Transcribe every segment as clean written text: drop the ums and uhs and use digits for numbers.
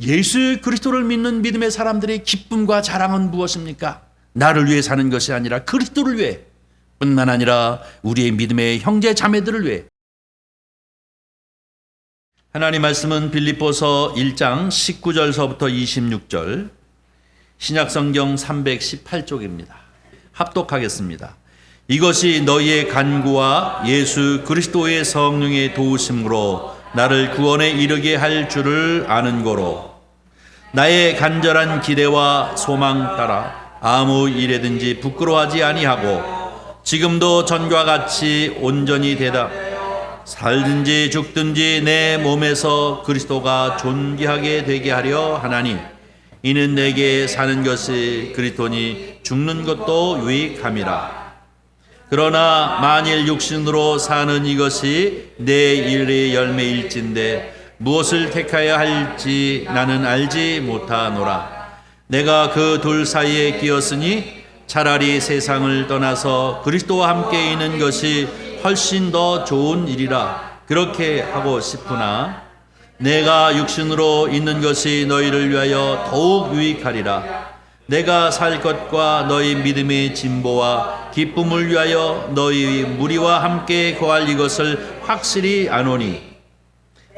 예수 그리스도를 믿는 믿음의 사람들의 기쁨과 자랑은 무엇입니까? 나를 위해 사는 것이 아니라 그리스도를 위해, 뿐만 아니라 우리의 믿음의 형제 자매들을 위해. 하나님 말씀은 빌립보서 1장 19절서부터 26절, 신약성경 318쪽입니다. 합독하겠습니다. 이것이 너희의 간구와 예수 그리스도의 성령의 도우심으로 나를 구원에 이르게 할 줄을 아는 거로, 나의 간절한 기대와 소망 따라 아무 일에든지 부끄러워하지 아니하고 지금도 전과 같이 온전히 대답, 살든지 죽든지 내 몸에서 그리스도가 존귀하게 되게 하려 하나니, 이는 내게 사는 것이 그리스도니 죽는 것도 유익함이라. 그러나 만일 육신으로 사는 이것이 내 일의 열매일진데 무엇을 택하여야 할지 나는 알지 못하노라. 내가 그 둘 사이에 끼었으니 차라리 세상을 떠나서 그리스도와 함께 있는 것이 훨씬 더 좋은 일이라 그렇게 하고 싶으나, 내가 육신으로 있는 것이 너희를 위하여 더욱 유익하리라. 내가 살 것과 너희 믿음의 진보와 기쁨을 위하여 너희 무리와 함께 거할 이것을 확실히 아노니,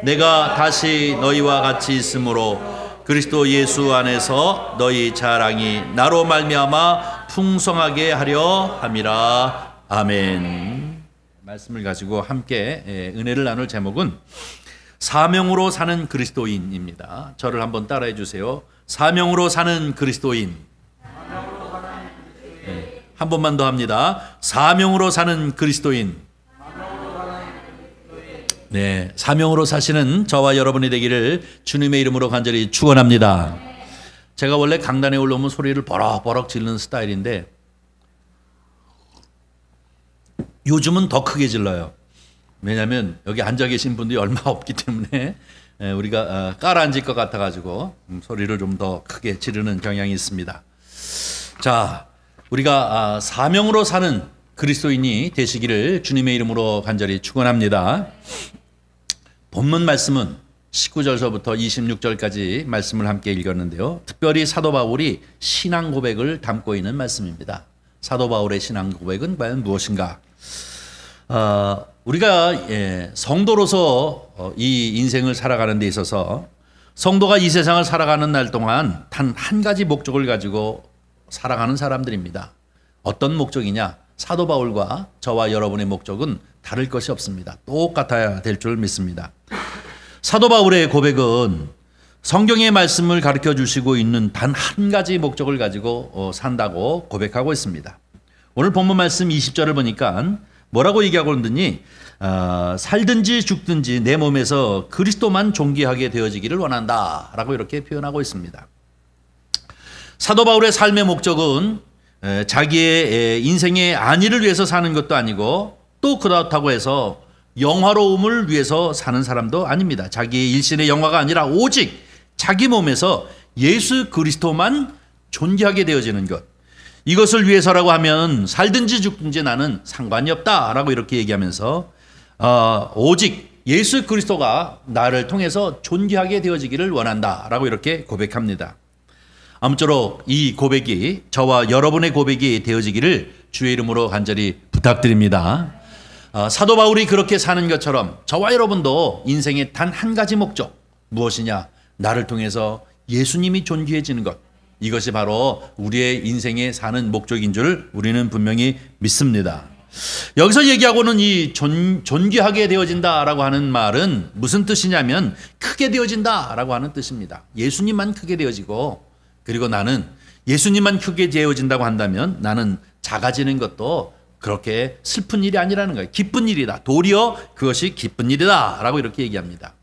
내가 다시 너희와 같이 있으므로 그리스도 예수 안에서 너희 자랑이 나로 말미암아 풍성하게 하려 함이라. 아멘. 말씀을 가지고 함께 은혜를 나눌 제목은 사명으로 사는 그리스도인입니다. 저를 한번 따라해 주세요. 사명으로 사는 그리스도인. 한 번만 더 합니다. 사명으로 사는 그리스도인. 네, 사명으로 사시는 저와 여러분이 되기를 주님의 이름으로 간절히 축원합니다. 제가 원래 강단에 올라오면 소리를 버럭버럭 지르는 스타일인데 요즘은 더 크게 질러요. 왜냐하면 여기 앉아 계신 분들이 얼마 없기 때문에 우리가 깔아앉을 것 같아가지고 소리를 좀 더 크게 지르는 경향이 있습니다. 자, 우리가 사명으로 사는 그리스도인이 되시기를 주님의 이름으로 간절히 축원합니다. 본문 말씀은 19절서부터 26절까지 말씀을 함께 읽었는데요. 특별히 사도 바울이 신앙 고백을 담고 있는 말씀입니다. 사도 바울의 신앙 고백은 과연 무엇인가? 우리가 성도로서 이 인생을 살아가는 데 있어서 성도가 이 세상을 살아가는 날 동안 단 한 가지 목적을 가지고 살아가는 사람들입니다. 어떤 목적이냐? 사도 바울과 저와 여러분의 목적은 다를 것이 없습니다. 똑같아야 될 줄 믿습니다. 사도 바울의 고백은 성경의 말씀을 가르쳐 주시고 있는 단 한 가지 목적을 가지고 산다고 고백하고 있습니다. 오늘 본문 말씀 20절을 보니까 뭐라고 얘기하고 있느니, 살든지 죽든지 내 몸에서 그리스도만 존귀하게 되어지기를 원한다 라고 이렇게 표현하고 있습니다. 사도 바울의 삶의 목적은 자기의 인생의 안위를 위해서 사는 것도 아니고, 또 그렇다고 해서 영화로움을 위해서 사는 사람도 아닙니다. 자기의 일신의 영화가 아니라 오직 자기 몸에서 예수 그리스도만 존귀하게 되어지는 것, 이것을 위해서라고 하면 살든지 죽든지 나는 상관이 없다라고 이렇게 얘기하면서 오직 예수 그리스도가 나를 통해서 존귀하게 되어지기를 원한다라고 이렇게 고백합니다. 아무쪼록 이 고백이 저와 여러분의 고백이 되어지기를 주의 이름으로 간절히 부탁드립니다. 사도 바울이 그렇게 사는 것처럼 저와 여러분도 인생의 단 한 가지 목적, 무엇이냐? 나를 통해서 예수님이 존귀해지는 것, 이것이 바로 우리의 인생에 사는 목적인 줄 우리는 분명히 믿습니다. 여기서 얘기하고는 이 존귀하게 되어진다라고 하는 말은 무슨 뜻이냐면 크게 되어진다라고 하는 뜻입니다. 예수님만 크게 되어지고, 그리고 나는 예수님만 크게 되어진다고 한다면 나는 작아지는 것도 그렇게 슬픈 일이 아니라는 거예요. 기쁜 일이다. 도리어 그것이 기쁜 일이다 라고 이렇게 얘기합니다.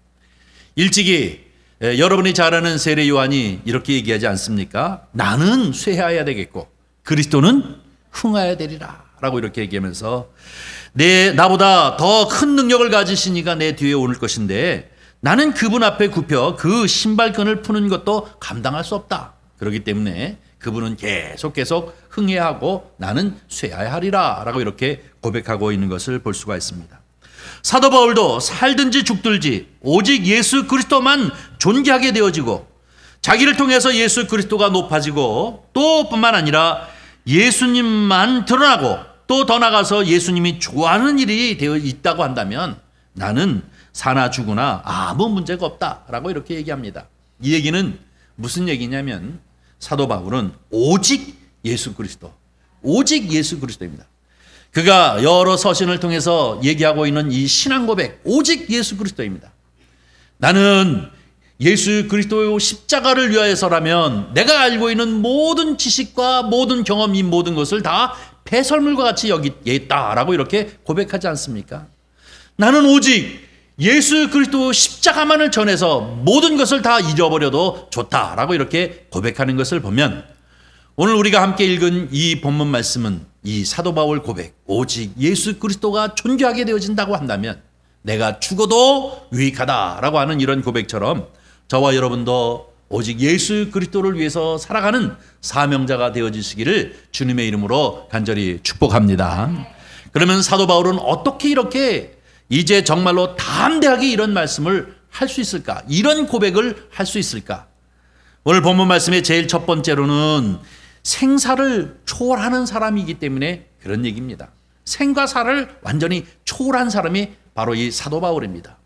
일찍이 여러분이 잘 아는 세례 요한이 이렇게 얘기하지 않습니까? 나는 쇠하여야 되겠고 그리스도는 흥하여야 되리라 라고 이렇게 얘기하면서, 나보다 더 큰 능력을 가지신 이가 내 뒤에 오를 것인데 나는 그분 앞에 굽혀 그 신발끈을 푸는 것도 감당할 수 없다. 그렇기 때문에 그분은 계속 흥해야 하고 나는 쇠해야 하리라 라고 이렇게 고백하고 있는 것을 볼 수가 있습니다. 사도 바울도 살든지 죽든지 오직 예수 그리스도만 존귀하게 되어지고, 자기를 통해서 예수 그리스도가 높아지고 또 뿐만 아니라 예수님만 드러나고 또 더 나아가서 예수님이 좋아하는 일이 되어 있다고 한다면 나는 사나 죽으나 아무 문제가 없다라고 이렇게 얘기합니다. 이 얘기는 무슨 얘기냐면 사도 바울은 오직 예수 그리스도, 오직 예수 그리스도입니다. 그가 여러 서신을 통해서 얘기하고 있는 이 신앙 고백, 오직 예수 그리스도입니다. 나는 예수 그리스도의 십자가를 위하여서라면 내가 알고 있는 모든 지식과 모든 경험, 이 모든 것을 다 배설물과 같이 여기겠다라고 이렇게 고백하지 않습니까? 나는 오직 예수 그리스도 십자가만을 전해서 모든 것을 다 잊어버려도 좋다라고 이렇게 고백하는 것을 보면 오늘 우리가 함께 읽은 이 본문 말씀은 이 사도 바울 고백, 오직 예수 그리스도가 존귀하게 되어진다고 한다면 내가 죽어도 유익하다라고 하는 이런 고백처럼 저와 여러분도 오직 예수 그리스도를 위해서 살아가는 사명자가 되어지시기를 주님의 이름으로 간절히 축복합니다. 그러면 사도 바울은 어떻게 이렇게 이제 정말로 담대하게 이런 말씀을 할 수 있을까? 이런 고백을 할 수 있을까? 오늘 본문 말씀의 제일 첫 번째로는 생사를 초월하는 사람이기 때문에 그런 얘기입니다. 생과 사를 완전히 초월한 사람이 바로 이 사도 바울입니다.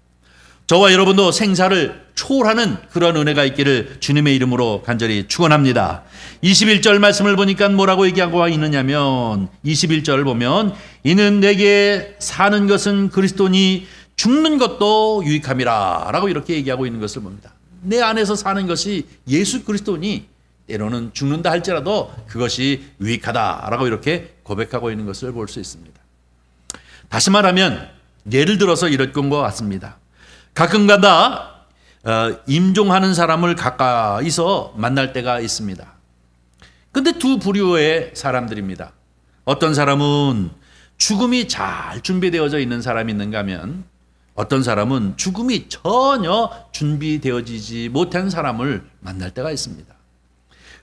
저와 여러분도 생사를 초월하는 그런 은혜가 있기를 주님의 이름으로 간절히 축원합니다. 21절 말씀을 보니까 뭐라고 얘기하고 있느냐면 21절 보면 이는 내게 사는 것은 그리스도니 죽는 것도 유익함이라 라고 이렇게 얘기하고 있는 것을 봅니다. 내 안에서 사는 것이 예수 그리스도니 때로는 죽는다 할지라도 그것이 유익하다라고 이렇게 고백하고 있는 것을 볼 수 있습니다. 다시 말하면 예를 들어서 이럴 것 같습니다. 가끔가다 임종하는 사람을 가까이서 만날 때가 있습니다. 근데 두 부류의 사람들입니다. 어떤 사람은 죽음이 잘 준비되어져 있는 사람이 있는가 하면 어떤 사람은 죽음이 전혀 준비되어지지 못한 사람을 만날 때가 있습니다.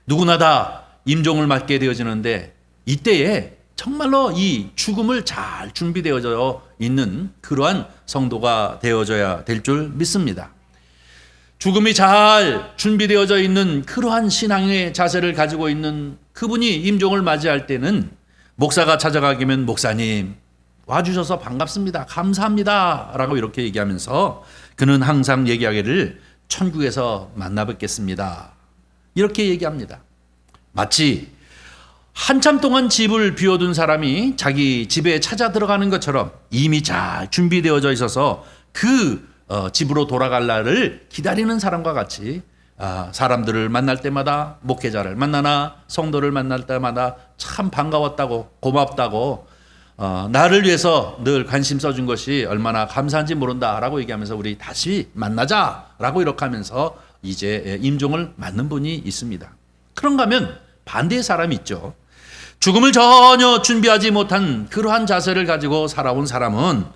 누구나 다 임종을 맞게 되어지는데 이때에 정말로 이 죽음을 잘 준비되어져 있는 그러한 성도가 되어져야 될 줄 믿습니다. 죽음이 잘 준비되어져 있는 그러한 신앙의 자세를 가지고 있는 그분이 임종을 맞이할 때는 목사가 찾아가기면 목사님 와주셔서 반갑습니다. 감사합니다. 라고 이렇게 얘기하면서 그는 항상 얘기하기를 천국에서 만나 뵙겠습니다. 이렇게 얘기합니다. 마치 한참 동안 집을 비워둔 사람이 자기 집에 찾아 들어가는 것처럼 이미 잘 준비되어져 있어서 그 집으로 돌아갈 날을 기다리는 사람과 같이 사람들을 만날 때마다 목회자를 만나나 성도를 만날 때마다 참 반가웠다고 고맙다고 나를 위해서 늘 관심 써준 것이 얼마나 감사한지 모른다라고 얘기하면서 우리 다시 만나자라고 이렇게 하면서 이제 임종을 맞는 분이 있습니다. 그런가 하면 반대의 사람이 있죠. 죽음을 전혀 준비하지 못한 그러한 자세를 가지고 살아온 사람은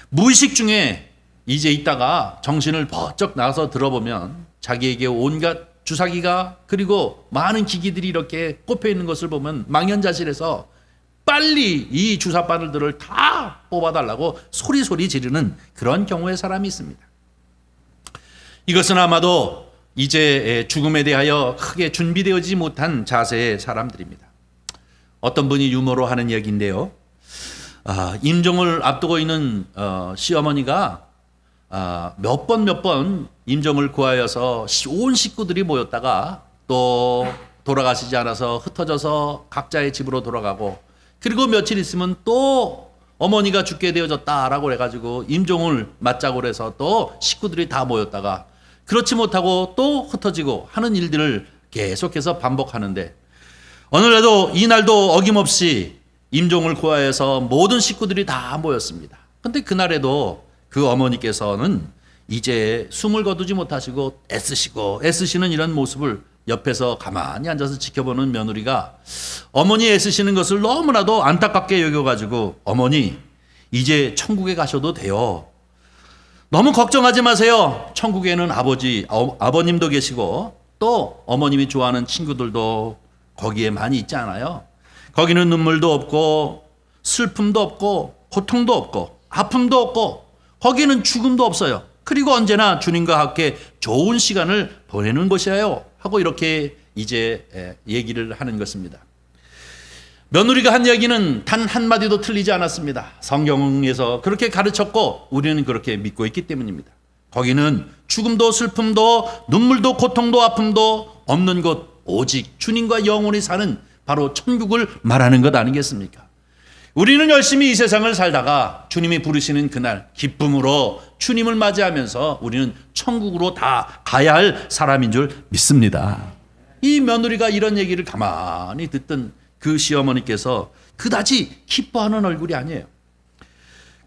무의식 중에 이제 있다가 정신을 번쩍 나서 들어보면 자기에게 온갖 주사기가 그리고 많은 기기들이 이렇게 꼽혀 있는 것을 보면 망연자실해서 빨리 이 주사바늘들을 다 뽑아달라고 소리소리 지르는 그런 경우의 사람이 있습니다. 이것은 아마도 이제 죽음에 대하여 크게 준비되어지지 못한 자세의 사람들입니다. 어떤 분이 유머로 하는 얘기인데요. 임종을 앞두고 있는 시어머니가 몇 번 임종을 구하여서 온 식구들이 모였다가 또 돌아가시지 않아서 흩어져서 각자의 집으로 돌아가고 그리고 며칠 있으면 또 어머니가 죽게 되어졌다라고 해가지고 임종을 맞자고 해서 또 식구들이 다 모였다가 그렇지 못하고 또 흩어지고 하는 일들을 계속해서 반복하는데 어느 날도 이날도 어김없이 임종을 구하여서 모든 식구들이 다 모였습니다. 근데 그날에도 그 어머니께서는 이제 숨을 거두지 못하시고 애쓰시는 이런 모습을 옆에서 가만히 앉아서 지켜보는 며느리가 어머니 애쓰시는 것을 너무나도 안타깝게 여겨가지고 어머니 이제 천국에 가셔도 돼요. 너무 걱정하지 마세요. 천국에는 아버님도 계시고 또 어머님이 좋아하는 친구들도 거기에 많이 있지 않아요? 거기는 눈물도 없고 슬픔도 없고 고통도 없고 아픔도 없고 거기는 죽음도 없어요. 그리고 언제나 주님과 함께 좋은 시간을 보내는 것이에요 하고 이렇게 이제 얘기를 하는 것입니다. 며느리가 한 이야기는 단 한마디도 틀리지 않았습니다. 성경에서 그렇게 가르쳤고 우리는 그렇게 믿고 있기 때문입니다. 거기는 죽음도 슬픔도 눈물도 고통도 아픔도 없는 곳, 오직 주님과 영원히 사는 바로 천국을 말하는 것 아니겠습니까? 우리는 열심히 이 세상을 살다가 주님이 부르시는 그날 기쁨으로 주님을 맞이하면서 우리는 천국으로 다 가야 할 사람인 줄 믿습니다. 이 며느리가 이런 얘기를 가만히 듣던 그 시어머니께서 그다지 기뻐하는 얼굴이 아니에요.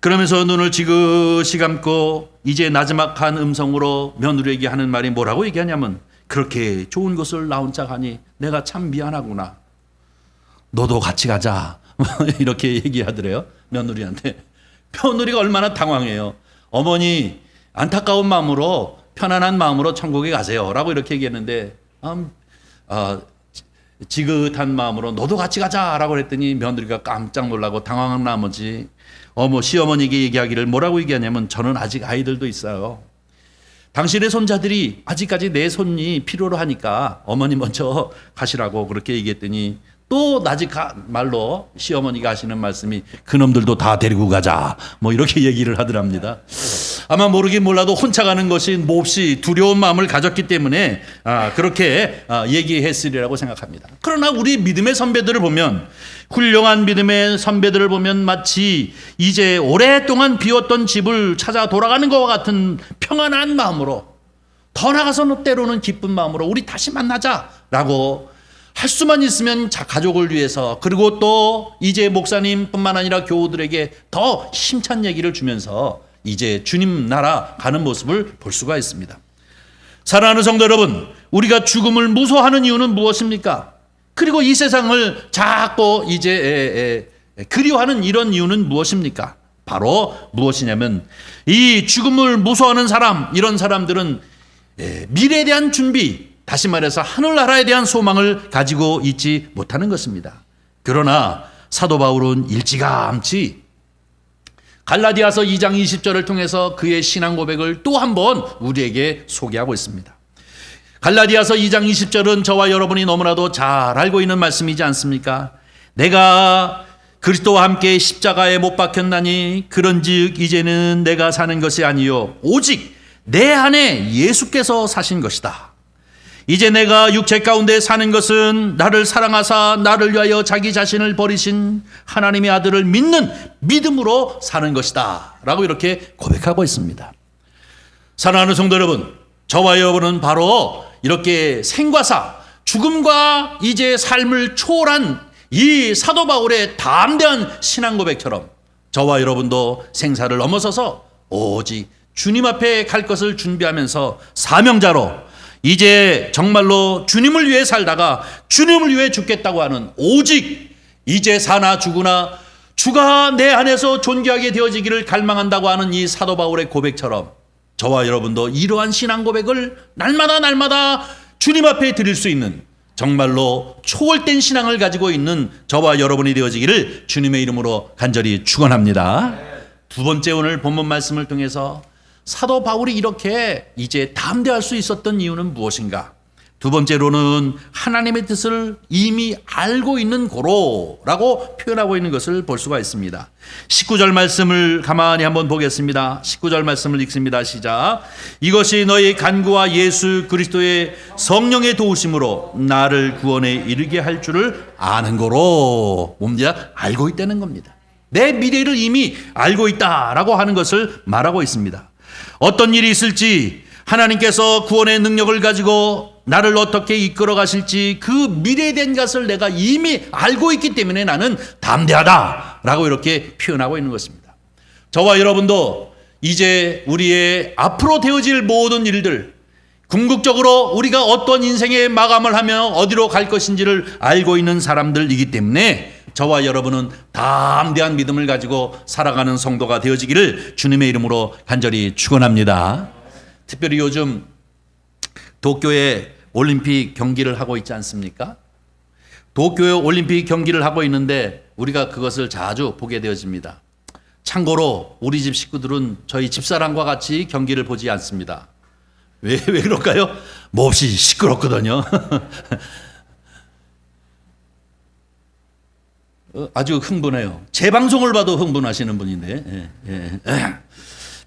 그러면서 눈을 지그시 감고 이제 나지막한 음성으로 며느리에게 하는 말이 뭐라고 얘기하냐면, 그렇게 좋은 것을 나 혼자 가니 내가 참 미안하구나. 너도 같이 가자. 이렇게 얘기하더래요. 며느리한테. 며느리가 얼마나 당황해요. 어머니 안타까운 마음으로 편안한 마음으로 천국에 가세요 라고 이렇게 얘기했는데 지긋한 마음으로 너도 같이 가자 라고 했더니 며느리가 깜짝 놀라고 당황한 나머지 시어머니에게 얘기하기를 뭐라고 얘기하냐면, 저는 아직 아이들도 있어요. 당신의 손자들이 아직까지 내 손이 필요로 하니까 어머니 먼저 가시라고 그렇게 얘기했더니 또 나직 말로 시어머니가 하시는 말씀이 그놈들도 다 데리고 가자 이렇게 얘기를 하더랍니다. 아마 모르긴 몰라도 혼자 가는 것이 몹시 두려운 마음을 가졌기 때문에 그렇게 얘기했으리라고 생각합니다. 그러나 우리 믿음의 선배들을 보면, 훌륭한 믿음의 선배들을 보면 마치 이제 오랫동안 비웠던 집을 찾아 돌아가는 것과 같은 평안한 마음으로, 더 나아가서 때로는 기쁜 마음으로 우리 다시 만나자라고 할 수만 있으면 가족을 위해서, 그리고 또 이제 목사님뿐만 아니라 교우들에게 더 힘찬 얘기를 주면서 이제 주님 나라 가는 모습을 볼 수가 있습니다. 사랑하는 성도 여러분, 우리가 죽음을 무서워하는 이유는 무엇입니까? 그리고 이 세상을 자꾸 이제 그리워하는 이런 이유는 무엇입니까? 바로 무엇이냐면, 이 죽음을 무서워하는 사람, 이런 사람들은 미래에 대한 준비, 다시 말해서 하늘나라에 대한 소망을 가지고 있지 못하는 것입니다. 그러나 사도 바울은 일찌감치 갈라디아서 2장 20절을 통해서 그의 신앙 고백을 또 한 번 우리에게 소개하고 있습니다. 갈라디아서 2장 20절은 저와 여러분이 너무나도 잘 알고 있는 말씀이지 않습니까? 내가 그리스도와 함께 십자가에 못 박혔나니 그런즉 이제는 내가 사는 것이 아니요 오직 내 안에 예수께서 사신 것이다. 이제 내가 육체 가운데 사는 것은 나를 사랑하사 나를 위하여 자기 자신을 버리신 하나님의 아들을 믿는 믿음으로 사는 것이다 라고 이렇게 고백하고 있습니다. 사랑하는 성도 여러분, 저와 여러분은 바로 이렇게 생과 사, 죽음과 이제 삶을 초월한 이 사도 바울의 담대한 신앙 고백처럼 저와 여러분도 생사를 넘어서서 오직 주님 앞에 갈 것을 준비하면서 사명자로 이제 정말로 주님을 위해 살다가 주님을 위해 죽겠다고 하는, 오직 이제 사나 죽으나 주가 내 안에서 존귀하게 되어지기를 갈망한다고 하는 이 사도 바울의 고백처럼 저와 여러분도 이러한 신앙 고백을 날마다 주님 앞에 드릴 수 있는 정말로 초월된 신앙을 가지고 있는 저와 여러분이 되어지기를 주님의 이름으로 간절히 축원합니다. 두 번째, 오늘 본문 말씀을 통해서 사도 바울이 이렇게 이제 담대할 수 있었던 이유는 무엇인가? 두 번째로는 하나님의 뜻을 이미 알고 있는 고로라고 표현하고 있는 것을 볼 수가 있습니다. 19절 말씀을 가만히 한번 보겠습니다. 19절 말씀을 읽습니다. 시작. 이것이 너희 간구와 예수 그리스도의 성령의 도우심으로 나를 구원에 이르게 할 줄을 아는 고로. 뭡니까? 알고 있다는 겁니다. 내 미래를 이미 알고 있다라고 하는 것을 말하고 있습니다. 어떤 일이 있을지, 하나님께서 구원의 능력을 가지고 나를 어떻게 이끌어 가실지 그 미래에 대한 것을 내가 이미 알고 있기 때문에 나는 담대하다라고 이렇게 표현하고 있는 것입니다. 저와 여러분도 이제 우리의 앞으로 되어질 모든 일들, 궁극적으로 우리가 어떤 인생의 마감을 하며 어디로 갈 것인지를 알고 있는 사람들이기 때문에 저와 여러분은 담대한 믿음을 가지고 살아가는 성도가 되어지기를 주님의 이름으로 간절히 축원합니다. 특별히 요즘 도쿄에 올림픽 경기를 하고 있지 않습니까? 도쿄에 올림픽 경기를 하고 있는데 우리가 그것을 자주 보게 되어집니다. 참고로 우리 집 식구들은 저희 집사람과 같이 경기를 보지 않습니다. 왜 그럴까요? 몹시 시끄럽거든요. 아주 흥분해요. 제 방송을 봐도 흥분하시는 분인데.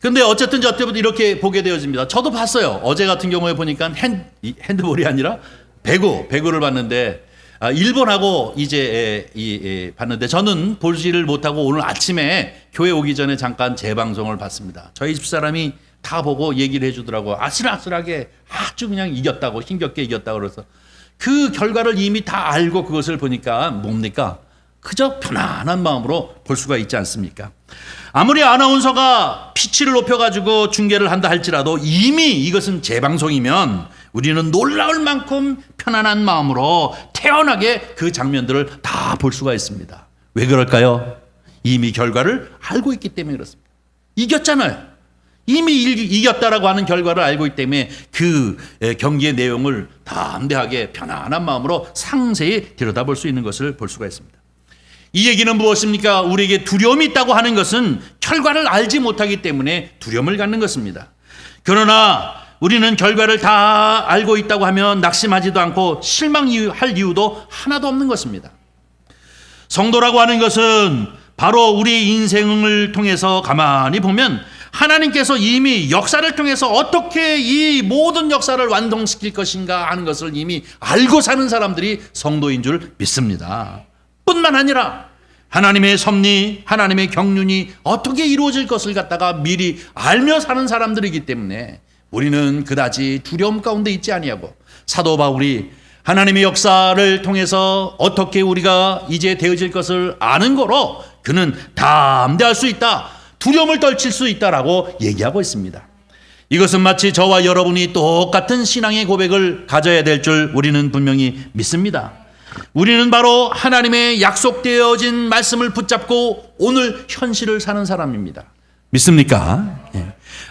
근데 어쨌든 저 때부터 이렇게 보게 되어집니다. 저도 봤어요. 어제 같은 경우에 보니까 핸드볼이 아니라 배구를 봤는데, 일본하고 이제 봤는데, 저는 보지를 못하고 오늘 아침에 교회 오기 전에 잠깐 재방송을 봤습니다. 저희 집사람이 다 보고 얘기를 해주더라고요. 아슬아슬하게 아주 그냥 이겼다고, 힘겹게 이겼다고. 그래서 그 결과를 이미 다 알고 그것을 보니까 뭡니까? 그저 편안한 마음으로 볼 수가 있지 않습니까? 아무리 아나운서가 피치를 높여가지고 중계를 한다 할지라도 이미 이것은 재방송이면 우리는 놀라울 만큼 편안한 마음으로 태연하게 그 장면들을 다 볼 수가 있습니다. 왜 그럴까요? 이미 결과를 알고 있기 때문에 그렇습니다. 이겼잖아요. 이미 이겼다라고 하는 결과를 알고 있기 때문에 그 경기의 내용을 담대하게 편안한 마음으로 상세히 들여다볼 수 있는 것을 볼 수가 있습니다. 이 얘기는 무엇입니까? 우리에게 두려움이 있다고 하는 것은 결과를 알지 못하기 때문에 두려움을 갖는 것입니다. 그러나 우리는 결과를 다 알고 있다고 하면 낙심하지도 않고 실망할 이유도 하나도 없는 것입니다. 성도라고 하는 것은 바로 우리 인생을 통해서 가만히 보면 하나님께서 이미 역사를 통해서 어떻게 이 모든 역사를 완성시킬 것인가 하는 것을 이미 알고 사는 사람들이 성도인 줄 믿습니다. 뿐만 아니라 하나님의 섭리, 하나님의 경륜이 어떻게 이루어질 것을 갖다가 미리 알며 사는 사람들이기 때문에 우리는 그다지 두려움 가운데 있지 아니하고, 사도 바울이 하나님의 역사를 통해서 어떻게 우리가 이제 되어질 것을 아는 거로 그는 담대할 수 있다, 두려움을 떨칠 수 있다라고 얘기하고 있습니다. 이것은 마치 저와 여러분이 똑같은 신앙의 고백을 가져야 될 줄 우리는 분명히 믿습니다. 우리는 바로 하나님의 약속되어진 말씀을 붙잡고 오늘 현실을 사는 사람입니다. 믿습니까?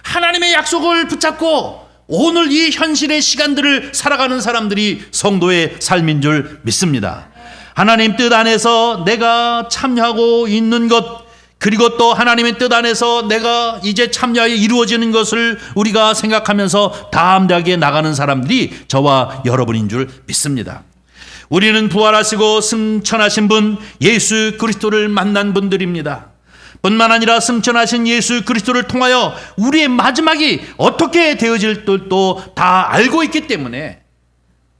하나님의 약속을 붙잡고 오늘 이 현실의 시간들을 살아가는 사람들이 성도의 삶인 줄 믿습니다. 하나님 뜻 안에서 내가 참여하고 있는 것, 그리고 또 하나님의 뜻 안에서 내가 이제 참여하여 이루어지는 것을 우리가 생각하면서 담대하게 나가는 사람들이 저와 여러분인 줄 믿습니다. 우리는 부활하시고 승천하신 분 예수 그리스도를 만난 분들입니다. 뿐만 아니라 승천하신 예수 그리스도를 통하여 우리의 마지막이 어떻게 되어질 것도 다 알고 있기 때문에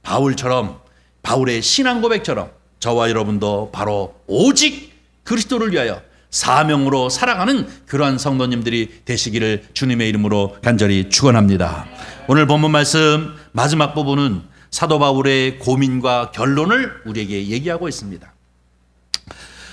바울처럼, 바울의 신앙 고백처럼 저와 여러분도 바로 오직 그리스도를 위하여 사명으로 살아가는 그러한 성도님들이 되시기를 주님의 이름으로 간절히 축원합니다. 오늘 본문 말씀 마지막 부분은 사도 바울의 고민과 결론을 우리에게 얘기하고 있습니다.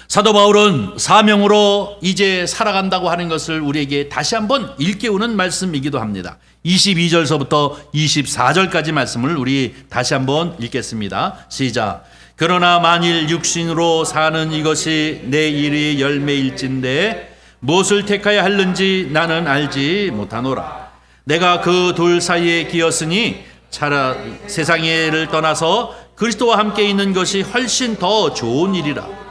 사도 바울은 사명으로 이제 살아간다고 하는 것을 우리에게 다시 한번 일깨우는 말씀이기도 합니다. 22절서부터 24절까지 말씀을 우리 다시 한번 읽겠습니다. 시작. 그러나 만일 육신으로 사는 이것이 내 일의 열매일진데 무엇을 택하여 할는지 나는 알지 못하노라. 내가 그 둘 사이에 끼었으니 차라리 세상의 일을 떠나서 그리스도와 함께 있는 것이 훨씬 더 좋은 일이라.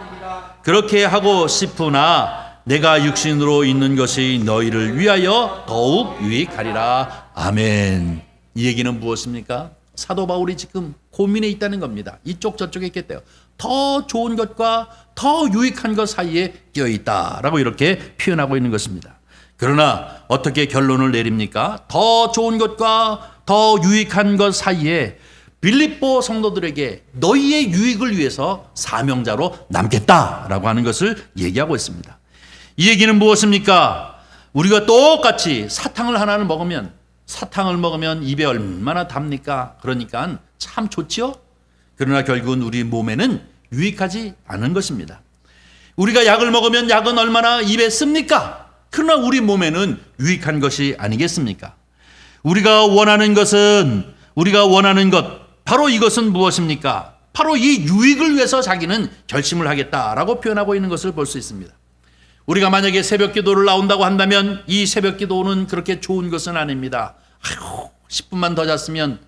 그렇게 하고 싶으나 내가 육신으로 있는 것이 너희를 위하여 더욱 유익하리라. 아멘. 이 얘기는 무엇입니까? 사도 바울이 지금 고민에 있다는 겁니다. 이쪽 저쪽에 있겠대요. 더 좋은 것과 더 유익한 것 사이에 끼어 있다라고 이렇게 표현하고 있는 것입니다. 그러나 어떻게 결론을 내립니까? 더 좋은 것과 더 유익한 것 사이에 빌립보 성도들에게 너희의 유익을 위해서 사명자로 남겠다라고 하는 것을 얘기하고 있습니다. 이 얘기는 무엇입니까? 우리가 똑같이 사탕을 하나를 먹으면, 사탕을 먹으면 입에 얼마나 답니까? 그러니까 참 좋지요? 그러나 결국은 우리 몸에는 유익하지 않은 것입니다. 우리가 약을 먹으면 약은 얼마나 입에 씁니까? 그러나 우리 몸에는 유익한 것이 아니겠습니까? 우리가 원하는 것, 바로 이것은 무엇입니까? 바로 이 유익을 위해서 자기는 결심을 하겠다라고 표현하고 있는 것을 볼 수 있습니다. 우리가 만약에 새벽 기도를 나온다고 한다면 이 새벽 기도는 그렇게 좋은 것은 아닙니다. 10분만 더 잤으면,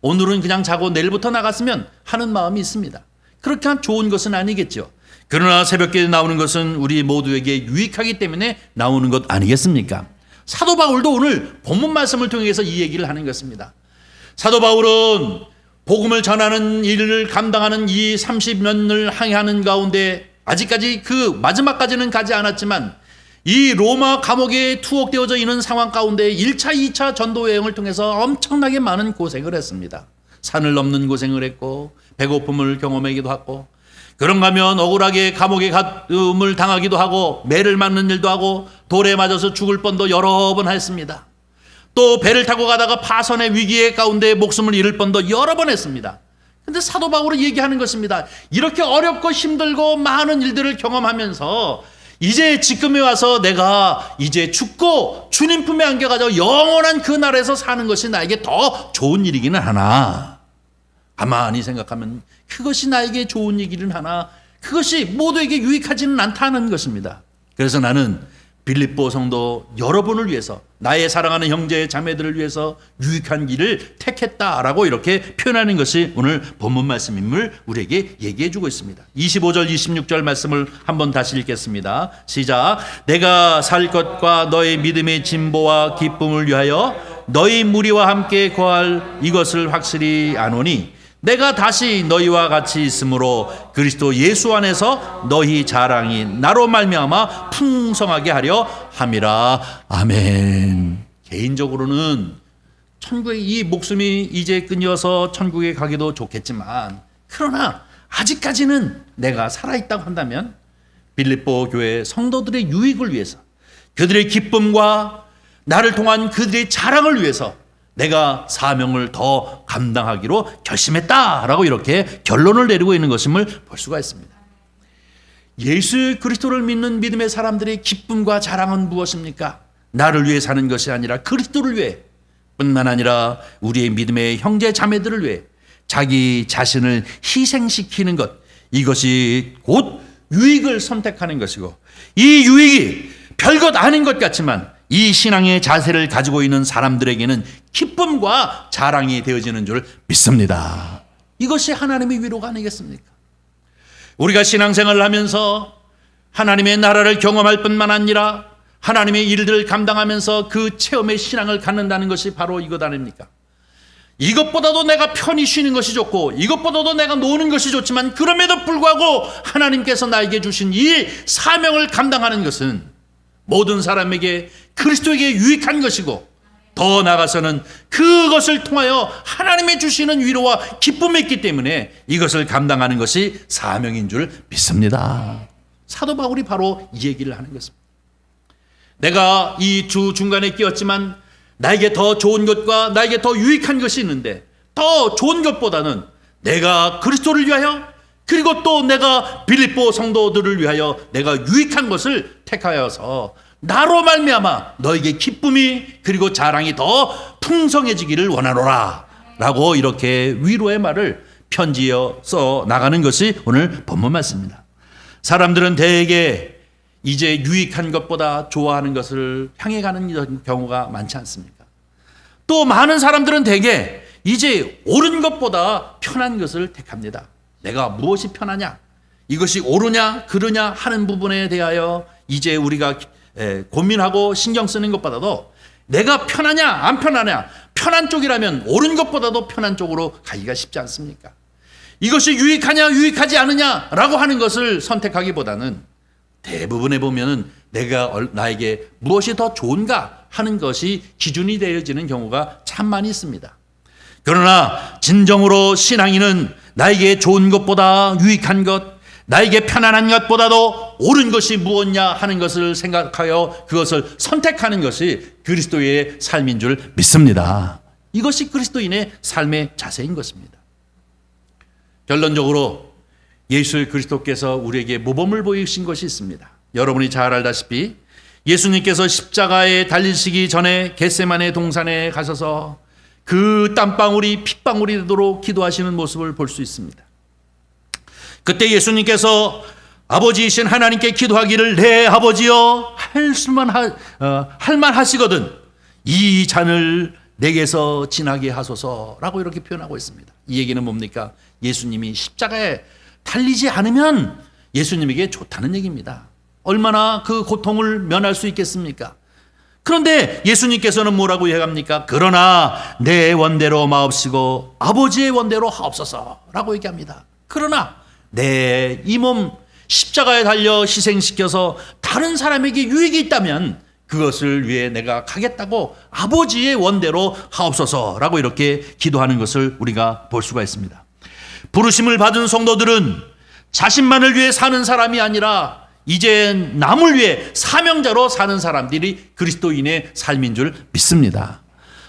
오늘은 그냥 자고 내일부터 나갔으면 하는 마음이 있습니다. 그렇게 한 좋은 것은 아니겠죠. 그러나 새벽기도에 나오는 것은 우리 모두에게 유익하기 때문에 나오는 것 아니겠습니까? 사도 바울도 오늘 본문 말씀을 통해서 이 얘기를 하는 것입니다. 사도 바울은 복음을 전하는 일을 감당하는 이 30년을 항해하는 가운데 아직까지 그 마지막까지는 가지 않았지만 이 로마 감옥에 투옥되어져 있는 상황 가운데 1차, 2차 전도 여행을 통해서 엄청나게 많은 고생을 했습니다. 산을 넘는 고생을 했고 배고픔을 경험하기도 하고 그런가 하면 억울하게 감옥에 가둠을 당하기도 하고 매를 맞는 일도 하고 돌에 맞아서 죽을 뻔도 여러 번 했습니다. 또 배를 타고 가다가 파선의 위기의 가운데 목숨을 잃을 뻔도 여러 번 했습니다. 근데 사도 바울은 얘기하는 것입니다. 이렇게 어렵고 힘들고 많은 일들을 경험하면서 이제 지금에 와서 내가 이제 죽고 주님 품에 안겨가지고 영원한 그 나라에서 사는 것이 나에게 더 좋은 일이기는 하나, 가만히 생각하면 그것이 나에게 좋은 일이기는 하나 그것이 모두에게 유익하지는 않다는 것입니다. 그래서 나는 빌립보 성도 여러분을 위해서 나의 사랑하는 형제 자매들을 위해서 유익한 길을 택했다라고 이렇게 표현하는 것이 오늘 본문 말씀임을 우리에게 얘기해 주고 있습니다. 25절 26절 말씀을 한번 다시 읽겠습니다. 시작. 내가 살 것과 너의 믿음의 진보와 기쁨을 위하여 너희 무리와 함께 거할 이것을 확실히 아노니 내가 다시 너희와 같이 있으므로 그리스도 예수 안에서 너희 자랑이 나로 말미암아 풍성하게 하려 함이라. 아멘. 개인적으로는 천국에 이 목숨이 이제 끊겨서 천국에 가기도 좋겠지만 그러나 아직까지는 내가 살아있다고 한다면 빌립보 교회 성도들의 유익을 위해서 그들의 기쁨과 나를 통한 그들의 자랑을 위해서 내가 사명을 더 감당하기로 결심했다라고 이렇게 결론을 내리고 있는 것임을 볼 수가 있습니다. 예수 그리스도를 믿는 믿음의 사람들의 기쁨과 자랑은 무엇입니까? 나를 위해 사는 것이 아니라 그리스도를 위해 뿐만 아니라 우리의 믿음의 형제 자매들을 위해 자기 자신을 희생시키는 것, 이것이 곧 유익을 선택하는 것이고 이 유익이 별것 아닌 것 같지만 이 신앙의 자세를 가지고 있는 사람들에게는 기쁨과 자랑이 되어지는 줄 믿습니다. 이것이 하나님의 위로가 아니겠습니까? 우리가 신앙생활을 하면서 하나님의 나라를 경험할 뿐만 아니라 하나님의 일들을 감당하면서 그 체험의 신앙을 갖는다는 것이 바로 이것 아닙니까? 이것보다도 내가 편히 쉬는 것이 좋고 이것보다도 내가 노는 것이 좋지만 그럼에도 불구하고 하나님께서 나에게 주신 이 사명을 감당하는 것은 모든 사람에게 그리스도에게 유익한 것이고 더 나아가서는 그것을 통하여 하나님의 주시는 위로와 기쁨이 있기 때문에 이것을 감당하는 것이 사명인 줄 믿습니다. 사도 바울이 바로 이 얘기를 하는 것입니다. 내가 이 주 중간에 끼었지만 나에게 더 좋은 것과 나에게 더 유익한 것이 있는데 더 좋은 것보다는 내가 그리스도를 위하여 그리고 또 내가 빌립보 성도들을 위하여 내가 유익한 것을 택하여서 나로 말미암아 너에게 기쁨이 그리고 자랑이 더 풍성해지기를 원하노라 라고 이렇게 위로의 말을 편지에 써 나가는 것이 오늘 본문 말씀입니다. 사람들은 대개 이제 유익한 것보다 좋아하는 것을 향해 가는 경우가 많지 않습니까? 또 많은 사람들은 대개 이제 옳은 것보다 편한 것을 택합니다. 내가 무엇이 편하냐, 이것이 옳으냐 그르냐 하는 부분에 대하여 이제 우리가 고민하고 신경 쓰는 것보다도 내가 편하냐 안 편하냐, 편한 쪽이라면 옳은 것보다도 편한 쪽으로 가기가 쉽지 않습니까? 이것이 유익하냐 유익하지 않느냐라고 하는 것을 선택하기보다는 대부분에 보면은 내가 나에게 무엇이 더 좋은가 하는 것이 기준이 되어지는 경우가 참 많이 있습니다. 그러나 진정으로 신앙인은 나에게 좋은 것보다 유익한 것, 나에게 편안한 것보다도 옳은 것이 무엇냐 하는 것을 생각하여 그것을 선택하는 것이 그리스도의 삶인 줄 믿습니다. 이것이 그리스도인의 삶의 자세인 것입니다. 결론적으로 예수 그리스도께서 우리에게 모범을 보이신 것이 있습니다. 여러분이 잘 알다시피 예수님께서 십자가에 달리시기 전에 겟세마네 동산에 가셔서 그 땀방울이 핏방울이 되도록 기도하시는 모습을 볼 수 있습니다. 그때 예수님께서 아버지이신 하나님께 기도하기를 내 아버지여 할만하시거든 이 잔을 내게서 지나게 하소서라고 이렇게 표현하고 있습니다. 이 얘기는 뭡니까? 예수님이 십자가에 달리지 않으면 예수님에게 좋다는 얘기입니다. 얼마나 그 고통을 면할 수 있겠습니까? 그런데 예수님께서는 뭐라고 얘기합니까? 그러나 내 원대로 마옵시고 아버지의 원대로 하옵소서라고 얘기합니다. 그러나 내 이 몸 십자가에 달려 희생시켜서 다른 사람에게 유익이 있다면 그것을 위해 내가 가겠다고 아버지의 원대로 하옵소서라고 이렇게 기도하는 것을 우리가 볼 수가 있습니다. 부르심을 받은 성도들은 자신만을 위해 사는 사람이 아니라 이제 남을 위해 사명자로 사는 사람들이 그리스도인의 삶인 줄 믿습니다.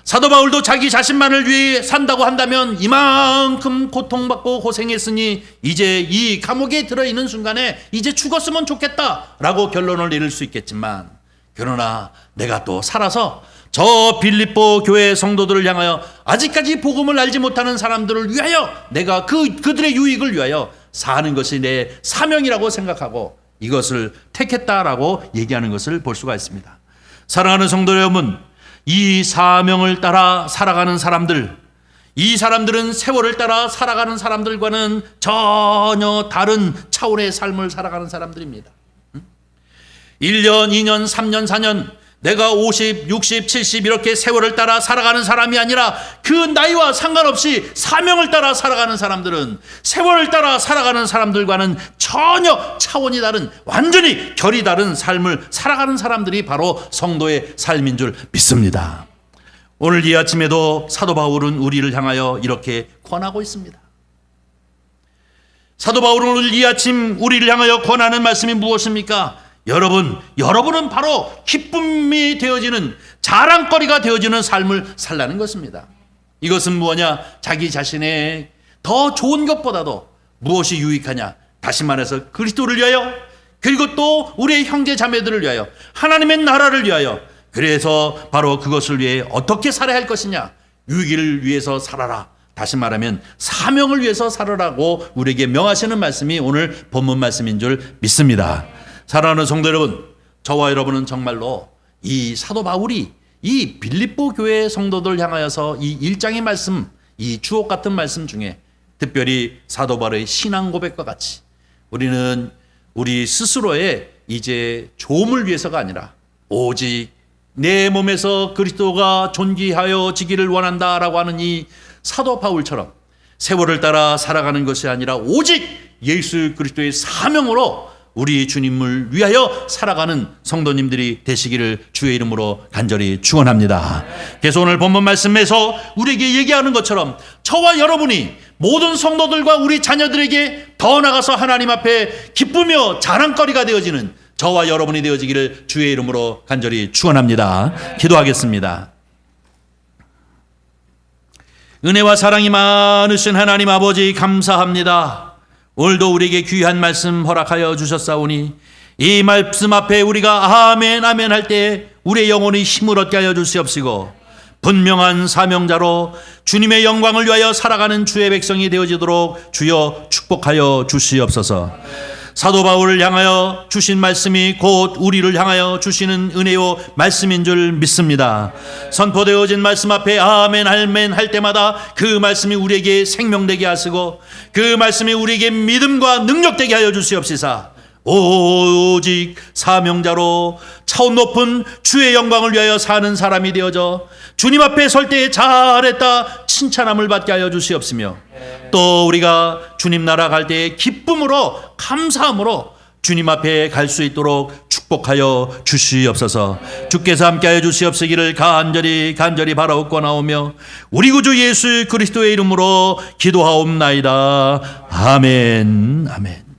사도 바울도 자기 자신만을 위해 산다고 한다면 이만큼 고통받고 고생했으니 이제 이 감옥에 들어있는 순간에 이제 죽었으면 좋겠다라고 결론을 내릴 수 있겠지만, 그러나 내가 또 살아서 저 빌립보 교회 성도들을 향하여 아직까지 복음을 알지 못하는 사람들을 위하여 내가 그들의 유익을 위하여 사는 것이 내 사명이라고 생각하고 이것을 택했다라고 얘기하는 것을 볼 수가 있습니다. 사랑하는 성도 여러분, 이 사명을 따라 살아가는 사람들, 이 사람들은 세월을 따라 살아가는 사람들과는 전혀 다른 차원의 삶을 살아가는 사람들입니다. 1년, 2년, 3년, 4년 내가 50, 60, 70 이렇게 세월을 따라 살아가는 사람이 아니라 그 나이와 상관없이 사명을 따라 살아가는 사람들은 세월을 따라 살아가는 사람들과는 전혀 차원이 다른, 완전히 결이 다른 삶을 살아가는 사람들이 바로 성도의 삶인 줄 믿습니다. 오늘 이 아침에도 사도 바울은 우리를 향하여 이렇게 권하고 있습니다. 사도 바울은 오늘 이 아침 우리를 향하여 권하는 말씀이 무엇입니까? 여러분은 바로 기쁨이 되어지는, 자랑거리가 되어지는 삶을 살라는 것입니다. 이것은 무엇냐? 자기 자신의 더 좋은 것보다도 무엇이 유익하냐? 다시 말해서 그리스도를 위하여, 그리고 또 우리의 형제 자매들을 위하여, 하나님의 나라를 위하여, 그래서 바로 그것을 위해 어떻게 살아야 할 것이냐? 유익을 위해서 살아라. 다시 말하면 사명을 위해서 살아라고 우리에게 명하시는 말씀이 오늘 본문 말씀인 줄 믿습니다. 사랑하는 성도 여러분, 저와 여러분은 정말로 이 사도 바울이 이 빌립보 교회 성도들 향하여서 이 1장의 말씀, 이 주옥 같은 말씀 중에 특별히 사도 바울의 신앙 고백과 같이 우리는 우리 스스로의 이제 좋음을 위해서가 아니라 오직 내 몸에서 그리스도가 존귀하여지기를 원한다라고 하는 이 사도 바울처럼 세월을 따라 살아가는 것이 아니라 오직 예수 그리스도의 사명으로 우리 주님을 위하여 살아가는 성도님들이 되시기를 주의 이름으로 간절히 축원합니다. 그래서 오늘 본문 말씀에서 우리에게 얘기하는 것처럼 저와 여러분이 모든 성도들과 우리 자녀들에게 더 나아가서 하나님 앞에 기쁘며 자랑거리가 되어지는 저와 여러분이 되어지기를 주의 이름으로 간절히 축원합니다. 기도하겠습니다. 은혜와 사랑이 많으신 하나님 아버지 감사합니다. 오늘도 우리에게 귀한 말씀 허락하여 주셨사오니 이 말씀 앞에 우리가 아멘 아멘 할 때 우리의 영혼이 힘을 얻게 하여 주시옵시고 분명한 사명자로 주님의 영광을 위하여 살아가는 주의 백성이 되어지도록 주여 축복하여 주시옵소서. 사도 바울을 향하여 주신 말씀이 곧 우리를 향하여 주시는 은혜요 말씀인 줄 믿습니다. 선포되어진 말씀 앞에 아멘 아멘 할 때마다 그 말씀이 우리에게 생명되게 하시고 그 말씀이 우리에게 믿음과 능력되게 하여 주시옵시사. 오직 사명자로 차원 높은 주의 영광을 위하여 사는 사람이 되어져 주님 앞에 설 때 잘했다 칭찬함을 받게 하여 주시옵시며 또 우리가 주님 나라 갈 때 기쁨으로 감사함으로 주님 앞에 갈 수 있도록 축복하여 주시옵소서. 주께서 함께하여 주시옵시기를 간절히 바라옵고나오며 우리 구주 예수 그리스도의 이름으로 기도하옵나이다. 아멘. 아멘.